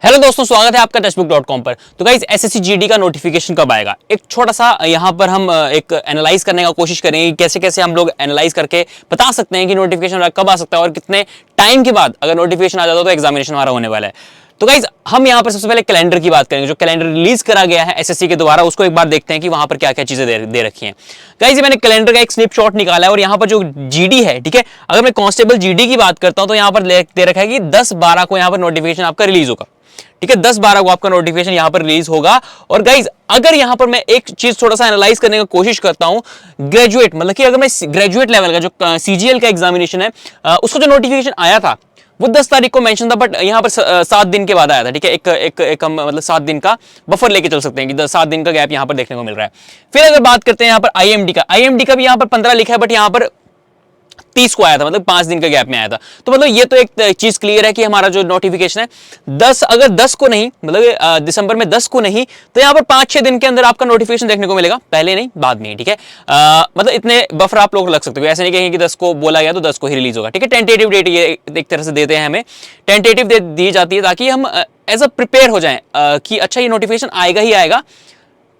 Hello दोस्तों, स्वागत है आपका टेक्स्टबुक.com पर। तो गाइस, एसएससी जीडी का नोटिफिकेशन कब आएगा, एक छोटा सा यहाँ पर हम एक एनालाइज करने का कोशिश करेंगे। कैसे कैसे हम लोग एनालाइज करके बता सकते हैं कि नोटिफिकेशन कब आ सकता है और कितने टाइम के बाद अगर नोटिफिकेशन आ जाता तो एग्जामिनेशन हमारा होने वाला है। तो गाइज, हम यहाँ पर सबसे पहले कैलेंडर की बात करेंगे। जो कैलेंडर रिलीज करा गया है एसएससी के द्वारा, उसको एक बार देखते हैं कि वहां पर क्या क्या चीजें दे रखी हैं। गाइज, मैंने कैलेंडर का एक स्नैपशॉट निकाला है और यहाँ पर जो जीडी है, ठीक है, अगर मैं कांस्टेबल जीडी की बात करता हूं तो यहाँ पर दे रखा है कि 10-12 को यहाँ पर नोटिफिकेशन आपका रिलीज होगा। ठीक है, 10-12 को आपका नोटिफिकेशन यहां पर रिलीज होगा। और गाइज, अगर यहां पर मैं एक चीज थोड़ा सा एनालाइज करने की कोशिश करता हूं, ग्रेजुएट मतलब कि अगर मैं ग्रेजुएट लेवल का जो सीजीएल का एग्जामिनेशन है, उसका जो नोटिफिकेशन आया था वो 10 तारीख को मेंशन था, बट यहां पर 7 दिन के बाद आया था। ठीक है, एक हम मतलब 7 दिन का बफर लेके चल सकते हैं कि 7 दिन का गैप यहां पर देखने को मिल रहा है। फिर अगर बात करते हैं यहां पर आईएमडी का भी यहां पर 15 लिखा है, बट यहां पर 30 को आया था, मतलब 5 दिन का गैप में आया था। तो मतलब ये तो एक चीज क्लियर है कि हमारा जो नोटिफिकेशन है 10, अगर 10 को नहीं, मतलब दिसंबर में 10 को नहीं, तो यहाँ पर 5-6 दिन के अंदर आपका नोटिफिकेशन देखने को मिलेगा, पहले नहीं बाद में। ठीक है, मतलब इतने बफर आप लोग लग सकते हो। ऐसे नहीं कहेंगे कि 10 को बोला गया तो 10 को ही रिलीज होगा। ठीक है, टेंटेटिव डेट ये एक तरह से देते हैं, हमें टेंटेटिव डेट दी जाती है ताकि हम एज अ प्रिपेयर हो जाएं कि अच्छा ये नोटिफिकेशन आएगा ही आएगा।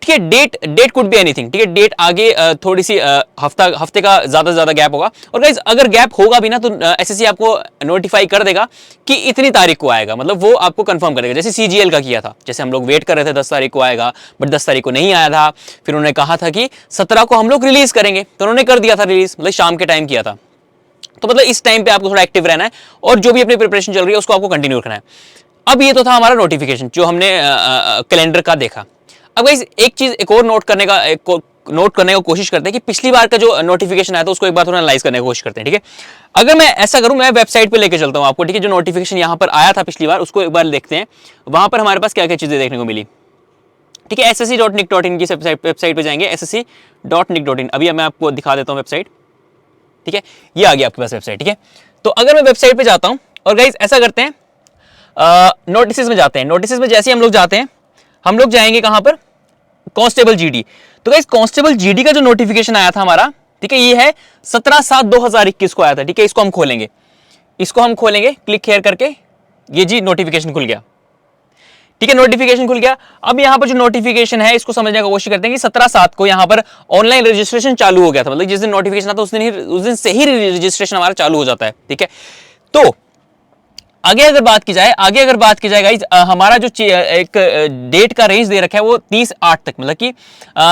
ठीक है, डेट कुड बी एनीथिंग। ठीक है, डेट आगे थोड़ी सी हफ्ते का ज्यादा से ज्यादा गैप होगा। और गाइस, अगर गैप होगा भी ना तो एसएससी आपको नोटिफाई कर देगा कि इतनी तारीख को आएगा, मतलब वो आपको कंफर्म करेगा। जैसे सीजीएल का किया था, जैसे हम लोग वेट कर रहे थे 10 तारीख को आएगा, बट 10 तारीख को नहीं आया था। फिर उन्होंने कहा था कि 17 को हम लोग रिलीज करेंगे, तो उन्होंने कर दिया था रिलीज, मतलब शाम के टाइम किया था। तो मतलब इस टाइम पे आपको थोड़ा एक्टिव रहना है और जो भी अपनी प्रिपरेशन चल रही है उसको आपको कंटिन्यू रखना है। अब ये तो था हमारा नोटिफिकेशन जो हमने कैलेंडर का देखा। अब गाइस, एक चीज एक और नोट करने का कोशिश करते हैं कि पिछली बार का जो नोटिफिकेशन आया था उसको एक बार थोड़ा एनालाइज करने की कोशिश करते हैं। ठीक है, अगर मैं ऐसा करूं, मैं वेबसाइट पे लेके चलता हूं आपको। ठीक है, जो नोटिफिकेशन यहां पर आया था पिछली बार उसको एक बार देखते हैं, वहां पर हमारे पास क्या क्या चीजें देखने को मिली। ठीक है, ssc.nic.in की वेबसाइट पे जाएंगे, ssc.nic.in। अभी मैं आपको दिखा देता हूं वेबसाइट। ठीक है, ये आ गया आपके पास वेबसाइट। ठीक है, तो अगर मैं वेबसाइट पे जाता हूं और गाइस ऐसा करते हैं, नोटिस में जाते हैं। नोटिस में जैसे हम लोग जाते हैं, हम लोग जाएंगे कहां पर, कांस्टेबल जीडी। तो गाइस, कांस्टेबल जीडी का जो नोटिफिकेशन आया था हमारा, ठीक है, ये है 17/7/2021 को आया था। ठीक है, इसको हम खोलेंगे क्लिक हेयर करके, ये जी नोटिफिकेशन खुल गया। ठीक है, नोटिफिकेशन खुल गया। अब यहां पर जो नोटिफिकेशन है इसको समझने की कोशिश करते हैं कि 17/7 को यहां पर ऑनलाइन रजिस्ट्रेशन चालू हो गया था, मतलब जिस दिन नोटिफिकेशन आता उस दिन से ही रजिस्ट्रेशन हमारा चालू हो जाता है। ठीक है, तो आगे अगर बात की जाए गाइज, हमारा जो एक डेट का रेंज दे रखा है वो 30/8 तक, मतलब कि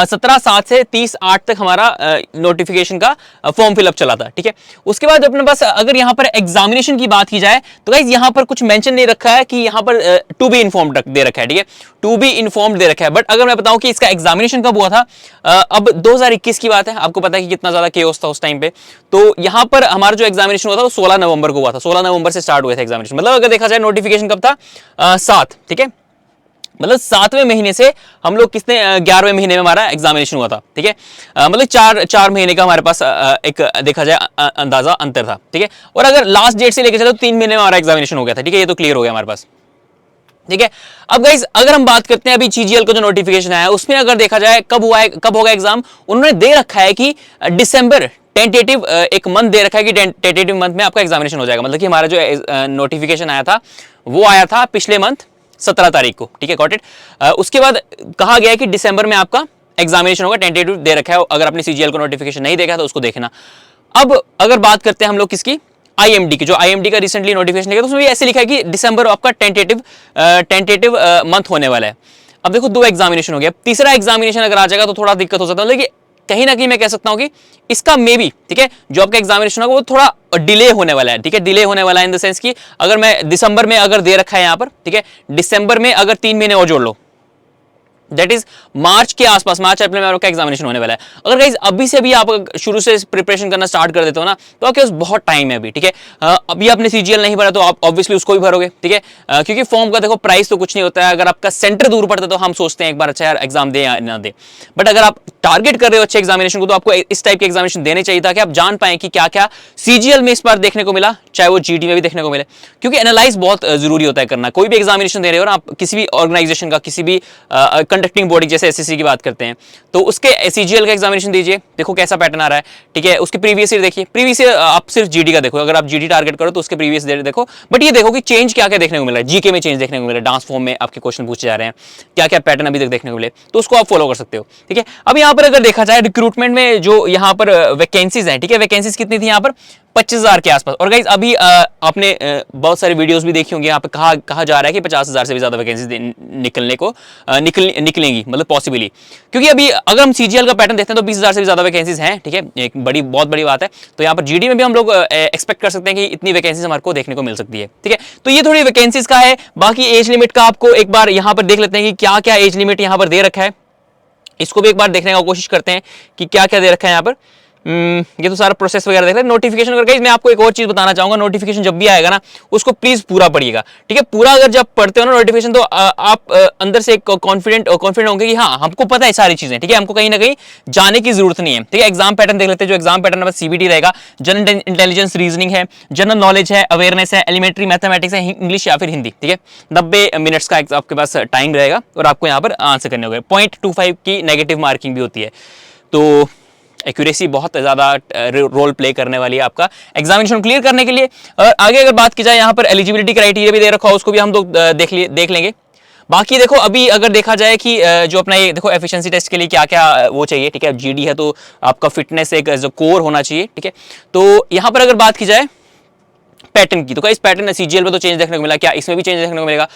17/7 से 30/8 तक हमारा नोटिफिकेशन का फॉर्म फिलअप चला था। ठीक है, उसके बाद अपने पास अगर यहाँ पर एग्जामिनेशन की बात की जाए तो गाइज यहाँ पर कुछ मेंशन नहीं रखा है कि यहाँ पर टू बी इन्फॉर्म्ड दे रखा है। ठीक है, टू बी इन्फॉर्म्ड दे रखा है, बट अगर मैं बताऊं कि इसका एग्जामिनेशन कब हुआ था, अब 2021 की बात है, आपको पता है कि कितना ज्यादा केओस था उस टाइम पे। तो यहाँ पर हमारा जो एग्जामिनेशन हुआ था वो 16 नवंबर को हुआ था। 16 नवंबर से स्टार्ट हुए थे एग्जामिनेशन। मतलब अगर देखा जाए नोटिफिकेशन कब था, 7। ठीक है, मतलब 7वें महीने से हम लोग 11वें महीने में हमारा एग्जामिनेशन हुआ था। ठीक है, मतलब 4 महीने का हमारे पास एक देखा जाए अंदाजा अंतर था। ठीक है, और अगर लास्ट डेट से लेकर चलो तो 3 महीने में हमारा एग्जामिनेशन हो गया था। ठीक है, ये तो क्लियर हो गया हमारे पास। ठीक है, अब गाइस, अगर हम बात करते हैं अभी सीजीएल का जो नोटिफिकेशन आया उसमें अगर देखा जाए कब होगा एग्जाम, उन्होंने दे रखा है कि दिसंबर, टेंटेटिव एक मंथ दे रखा है कि टेंटेटिव मंथ में आपका एग्जामिनेशन हो जाएगा। मतलब कि हमारा जो नोटिफिकेशन आया था वो आया था पिछले मंथ 17 तारीख को। ठीक है, गॉट इट। उसके बाद कहा गया है कि दिसंबर में आपका एग्जामिनेशन होगा, टेंटेटिव दे रखा है। अगर आपने सीजीएल का नोटिफिकेशन नहीं देखा तो उसको देखना। अब अगर बात करते हैं हम लोग किसकी, आईएमडी की, जो आईएमडी का रिसेंटली नोटिफिकेशन निकला तो उसमें भी ऐसे लिखा है कि दिसंबर आपका टेंटेटिव मंथ होने वाला है। अब देखो 2 एग्जामिनेशन हो गया, तीसरा एग्जामिनेशन अगर आ जाएगा तो थोड़ा दिक्कत हो सकता है। लेकिन कहीं ना कहीं मैं कह सकता हूं कि इसका मे बी, ठीक है, जो आपका एग्जामिनेशन होगा वो थोड़ा डिले होने वाला है। ठीक है, डिले होने वाला है इन द सेंस कि अगर मैं दिसंबर में अगर दे रखा है यहां पर, ठीक है, दिसंबर में अगर 3 महीने और जोड़ लो, दैट इज मार्च के आसपास, मार्च अप्रैल में आपका एग्जामिनेशन होने वाला है। अगर गाइस अभी से भी आप शुरू से प्रिपरेशन करना स्टार्ट कर देते हो ना तो आपके पास बहुत टाइम है अभी। ठीक है, अभी आपने सीजीएल नहीं भरा तो आप ऑब्वियसली उसको भी भरोगे। ठीक है, क्योंकि फॉर्म का देखो प्राइस तो कुछ नहीं होता है। अगर आपका सेंटर दूर पड़ता है तो हम सोचते हैं एक बार अच्छा यार एग्जाम दे या ना दे, बट अगर आप टारगेट कर रहे हो अच्छे एग्जामिनेशन को तो आपको इस टाइप के एग्जामिनेशन देने चाहिए ताकि आप जान पाए कि क्या क्या सीजीएल में इस बार देखने को मिला, चाहे वो जीडी में भी देखने को मिले। क्योंकि एनालाइज बहुत जरूरी होता है करना। कोई भी एग्जामिनेशन दे रहे हो ना आप, किसी भी ऑर्गेनाइजेशन का, किसी भी कंडक्टिंग बॉडी जैसे एसएससी की बात करते हैं, तो उसके सीजीएल का एग्जामिनेशन दीजिए, देखो कैसा पैटर्न आ रहा है, ठीक है। उसके प्रीवियस ईयर देखिए, प्रीवियस ईयर आप सिर्फ जीडी का देखो, अगर आप जीडी टारगेट करो तो उसके प्रीवियस ईयर देखो, बट ये देखो कि चेंज क्या क्या देखने को मिल रहा है, जीके में चेंज देखने को मिल रहा है, डांस फॉर्म में आपके क्वेश्चन पूछे जा रहे हैं, क्या क्या पैटर्न अभी तक देखने को मिले, तो उसको आप फॉलो कर सकते हो, ठीक है। अब यहाँ पर अगर देखा जाए रिक्रूटमेंट में जो यहाँ पर वैकेंसीज हैं, ठीक है, वैकेंसीज कितनी थी यहाँ पर 25,000 के आसपास। और गाइस अभी आपने बहुत सारे वीडियोस भी देखी होंगी, यहाँ पे कहा जा रहा है कि 50,000 से भी ज्यादा वैकेंसी निकलेंगी, मतलब पॉसिबली, क्योंकि अभी अगर हम सीजीएल का पैटर्न देखते हैं तो 20,000 से भी ज्यादा वैकेंसीज हैं, ठीक है, एक बहुत बड़ी बात है। तो यहाँ पर जीडी में भी हम लोग एक्सपेक्ट कर सकते हैं कि इतनी वैकेंसीज हमारे को देखने को मिल सकती है, ठीक है। तो ये थोड़ी वैकेंसीज का है। बाकी एज लिमिट का आपको एक बार यहाँ पर देख लेते हैं कि क्या क्या एज लिमिट यहाँ पर दे रखा है, इसको भी एक बार देखने का कोशिश करते हैं कि क्या क्या दे रखा है यहाँ पर। ये तो सारा प्रोसेस वगैरह देख रहे हैं। नोटिफिकेशन करके मैं आपको एक और चीज बताना चाहूंगा, नोटिफिकेशन जब भी आएगा ना उसको प्लीज पूरा पढ़िएगा, ठीक है। पूरा अगर जब पढ़ते हो ना नोटिफिकेशन, तो आप अंदर से कॉन्फिडेंट होंगे कि हाँ हमको पता है सारी चीजें, ठीक है, हमको कहीं ना कहीं जाने की जरूरत नहीं है, ठीक है। एग्जाम पैटर्न देख लेते हैं, जो एग्जाम पैटर्न में सीबीटी रहेगा, जनरल इंटेलिजेंस, रीजनिंग है, जनरल नॉलेज है, अवेयरनेस है, एलिमेंट्री मैथमेटिक्स है, इंग्लिश या फिर हिंदी, ठीक है। 90 मिनट्स का आपके पास टाइम रहेगा और आपको यहाँ पर आंसर करने होंगे। 0.25 की नेगेटिव मार्किंग भी होती है, तो एक्यूरेसी बहुत ज़्यादा रोल प्ले करने वाली है आपका एग्जामिनेशन क्लियर करने के लिए। और आगे अगर बात की जाए यहाँ पर एलिजिबिलिटी क्राइटेरिया भी दे रखा है, उसको भी हम लोग देख लेंगे। बाकी देखो अभी अगर देखा जाए कि जो अपना ये देखो एफिशिएंसी टेस्ट के लिए क्या क्या वो चाहिए, ठीक है। जीडी है तो आपका फिटनेस एक जो कोर होना चाहिए, ठीक है। तो यहाँ पर अगर बात की जाए पैटर्न की, तो इस पैटर्न सीजीएल में तो चेंज देखने को मिला, क्या इसमें भी चेंज देखने को मिलेगा?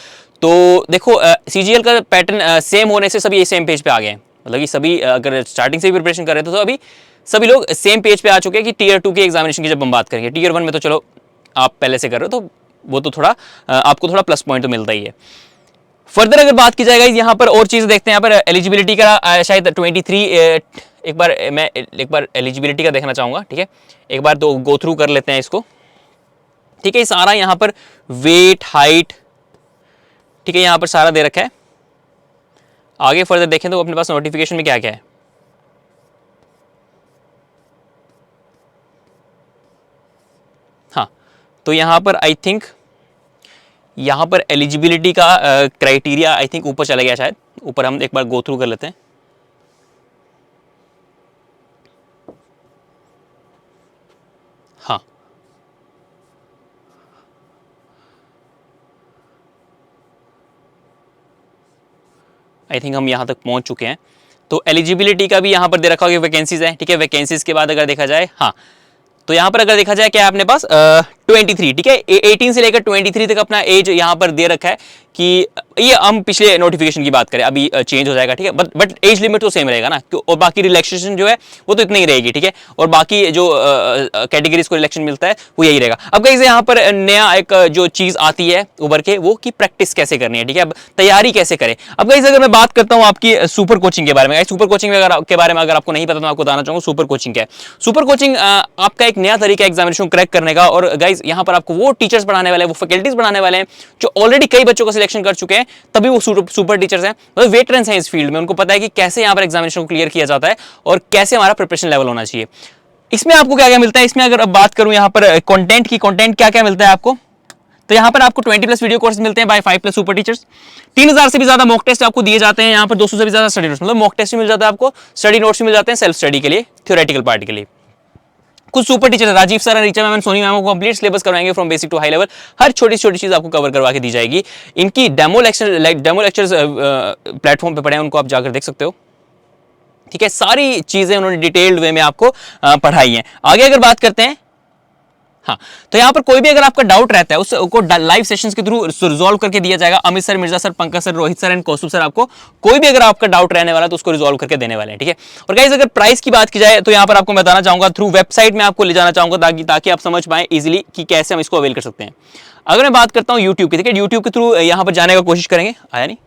तो देखो सीजीएल का पैटर्न सेम होने से सभी सेम पेज पे आ गए हैं, मतलब कि सभी अगर स्टार्टिंग से ही प्रिपरेशन कर रहे थे तो अभी सभी लोग सेम पेज पे आ चुके हैं कि टीयर 2 के एग्जामिनेशन की जब हम बात करेंगे। टीयर 1 में तो चलो आप पहले से कर रहे हो तो वो तो थोड़ा आपको थोड़ा प्लस पॉइंट तो मिलता ही है। फर्दर अगर बात की जाएगा यहाँ पर और चीज देखते हैं, यहाँ पर एलिजिबिलिटी का शायद 23 एक बार एलिजिबिलिटी का देखना चाहूंगा, ठीक है। एक बार तो गो थ्रू कर लेते हैं इसको, ठीक है। सारा यहाँ पर वेट, हाइट, ठीक है, यहाँ पर सारा दे रखा है। आगे फर्दर देखें तो अपने पास नोटिफिकेशन में क्या क्या है। हाँ, तो यहाँ पर आई थिंक यहाँ पर एलिजिबिलिटी का क्राइटेरिया आई थिंक ऊपर चला गया, शायद ऊपर हम एक बार गो थ्रू कर लेते हैं। हाँ, आई थिंक हम यहाँ तक पहुँच चुके हैं। तो एलिजिबिलिटी का भी यहाँ पर दे रखा होगा, वैकेंसीज है, ठीक है। वैकेंसीज के बाद अगर देखा जाए, हाँ, तो यहाँ पर अगर देखा जाए क्या है अपने पास 23, ठीक है, 18 से लेकर 23 तक अपना एज यहाँ पर दे रखा है कि ये हम पिछले नोटिफिकेशन की बात करें, अभी चेंज हो जाएगा, ठीक है। बट एज लिमिट तो सेम रहेगा ना, और बाकी रिलैक्सेशन जो है वो तो इतनी ही रहेगी, ठीक है। और बाकी जो कैटेगरीज को रिलैक्सेशन मिलता है वो यही रहेगा। अब कहीं से यहाँ पर नया एक जो चीज आती है उभर के, वो की प्रैक्टिस कैसे करनी है, ठीक है, अब तैयारी कैसे करें। अब कहीं से अगर मैं बात करता हूँ आपकी सुपर कोचिंग के बारे में, सुपर कोचिंग के बारे में अगर आपको नहीं पता तो मैं आपको बताना चाहूंगा सुपर कोचिंग क्या है। सुपर कोचिंग आपका एक नया तरीका एग्जामिनेशन क्रैक करने का, और गाइज यहाँ पर आपको वो टीचर्स पढ़ाने वाले हैं, वो फैकल्टीज पढ़ाने वाले हैं जो ऑलरेडी कई बच्चों का सिलेक्शन कर चुके हैं, तभी वो सुपर टीचर्स हैं, मतलब वेटरन्स हैं इस फील्ड में, उनको पता है कि कैसे यहाँ पर एग्जामिनेशन को क्लियर किया जाता है और कैसे हमारा प्रिपरेशन लेवल होना चाहिए। इसमें आपको क्या क्या मिलता है, इसमें अगर अब बात करूं यहाँ पर कंटेंट की, कंटेंट क्या क्या मिलता है आपको, तो यहाँ पर आपको 20+ वीडियो कोर्स मिलते हैं बाय 5+ सुपर टीचर्स। 3000 से भी ज्यादा मॉक टेस्ट आपको दिए जाते हैं यहाँ पर, 200 से भी ज्यादा स्टडी नोट्स, मतलब मॉक टेस्ट भी मिल जाता है आपको, स्टडी नोट्स भी मिल जाते हैं सेल्फ स्टडी के लिए, थ्योरेटिकल पार्ट के लिए। कुछ super teacher Rajeev sir, Richa ma'am, Soni ma'am को कंप्लीट सिलेबस करवाएंगे from basic to high level, हर छोटी छोटी चीज आपको कवर करवा के दी जाएगी। इनकी डेमो लेक्चर्स प्लेटफॉर्म पे पड़े हैं, उनको आप जाकर देख सकते हो, ठीक है। सारी चीजें उन्होंने डिटेल्ड वे में आपको पढ़ाई है। आगे अगर बात करते हैं, हाँ, तो यहाँ पर कोई भी अगर आपका डाउट रहता है उसको लाइव सेशंस के थ्रू रिजॉल्व करके दिया जाएगा। Amit sir, Mirza sir, Pankaj sir, Rohit sir and Kaustubh sir आपको कोई भी अगर आपका डाउट रहने वाला है तो उसको रिजॉल्व करके देने वाले हैं, ठीक है। और गाइस अगर प्राइस की बात की जाए तो यहाँ पर आपको बताना चाहूंगा, थ्रू वेबसाइट में आपको ले जाना चाहूंगा ताकि आप समझ पाए इजिली कि कैसे हम इसको अवेल कर सकते हैं। अगर मैं बात करता हूँ यूट्यूब की, ठीक है, यूट्यूब के थ्रू यहाँ पर जाने का कोशिश करेंगे, आया नहीं,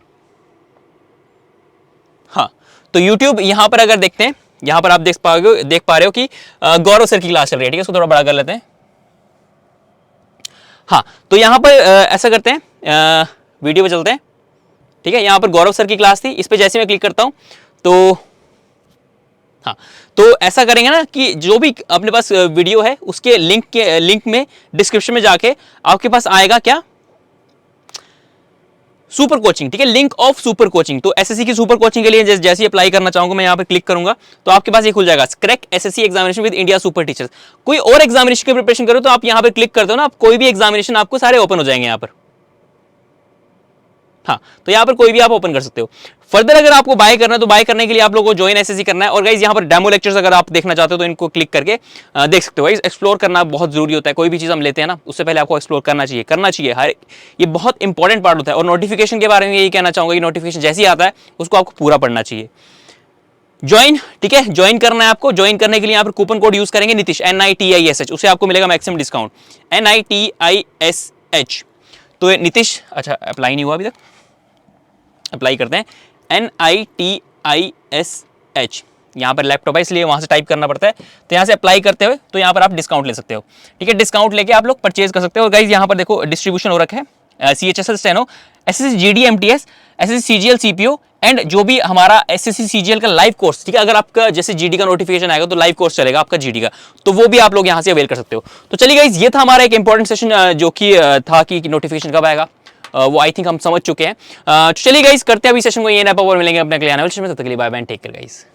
हाँ, तो यूट्यूब यहाँ पर अगर देखते हैं, यहाँ पर आप देख पा रहे हो कि गौरव सर की क्लास चल रही है, ठीक है, इसको थोड़ा बड़ा कर लेते हैं। हाँ, तो यहाँ पर ऐसा करते हैं, वीडियो पे चलते हैं, ठीक है। यहाँ पर गौरव सर की क्लास थी, इस पे जैसे मैं क्लिक करता हूँ तो हाँ, तो ऐसा करेंगे ना कि जो भी अपने पास वीडियो है उसके लिंक में डिस्क्रिप्शन में जाके आपके पास आएगा क्या, सुपर कोचिंग, ठीक है, लिंक ऑफ सुपर कोचिंग। तो एसएससी की सुपर कोचिंग के लिए जैसे ही अप्लाई करना चाहूंगा मैं यहाँ पे क्लिक करूंगा तो आपके पास ये खुल जाएगा, crack SSC examination with India super teachers. कोई और एग्जामिनेशन की प्रिपरेशन करो तो आप यहाँ पे क्लिक करते हो ना, आप कोई भी एग्जामिनेशन आपको सारे ओपन हो जाएंगे यहाँ पर। हाँ, तो यहाँ पर कोई भी आप ओपन कर सकते हो। फर्दर अगर आपको बाय करना है तो बाय करने के लिए आप लोगों को ज्वाइन एसएससी करना है। और गाइस यहाँ पर डेमो लेक्चर्स अगर आप देखना चाहते हो तो इनको क्लिक करके देख सकते हो। गाइस एक्सप्लोर करना बहुत जरूरी होता है, कोई भी चीज हम लेते हैं ना उससे पहले आपको एक्सप्लोर करना चाहिए हर, ये बहुत इंपॉर्टेंट पार्ट होता है। और नोटिफिकेशन के बारे में यही कहना चाहूंगा कि नोटिफिकेशन जैसे ही आता है उसको आपको पूरा पढ़ना चाहिए। ज्वाइन, ठीक है, ज्वाइन करना है आपको। ज्वाइन करने के लिए यहाँ पर कूपन कोड यूज करेंगे नितिश, NITISH, उसे आपको मिलेगा मैक्सिमम डिस्काउंट NITISH। तो नितिश, अच्छा अप्लाई नहीं हुआ अभी तक, अप्लाई करते हैं NITISH। यहाँ पर लैपटॉप है इसलिए वहां से टाइप करना पड़ता है। तो यहाँ से अप्लाई करते हुए तो यहाँ पर आप डिस्काउंट ले सकते हो, ठीक है, डिस्काउंट लेके आप लोग परचेज कर सकते हो। और गाइज यहाँ पर देखो डिस्ट्रीब्यूशन हो रखा है, CHSL steno, SSC GD MTS, SSC CGL CPO and जो भी हमारा SSC CGL का लाइव कोर्स, ठीक है, अगर आपका जैसे GD का नोटिफिकेशन आएगा तो लाइव कोर्स चलेगा आपका GD का, तो वो भी आप लोग यहाँ से अवेल कर सकते हो। तो चलिए गाइज ये था हमारा एक इंपॉर्टेंट सेशन जो कि था कि नोटिफिकेशन कब आएगा, वो आई थिंक हम समझ चुके हैं। चलिए गाइस करते हैं अभी सेशन को, ये नैप और मिलेंगे अपने अगले आने वाले सेशन में। तब तक के लिए bye bye, take care guys.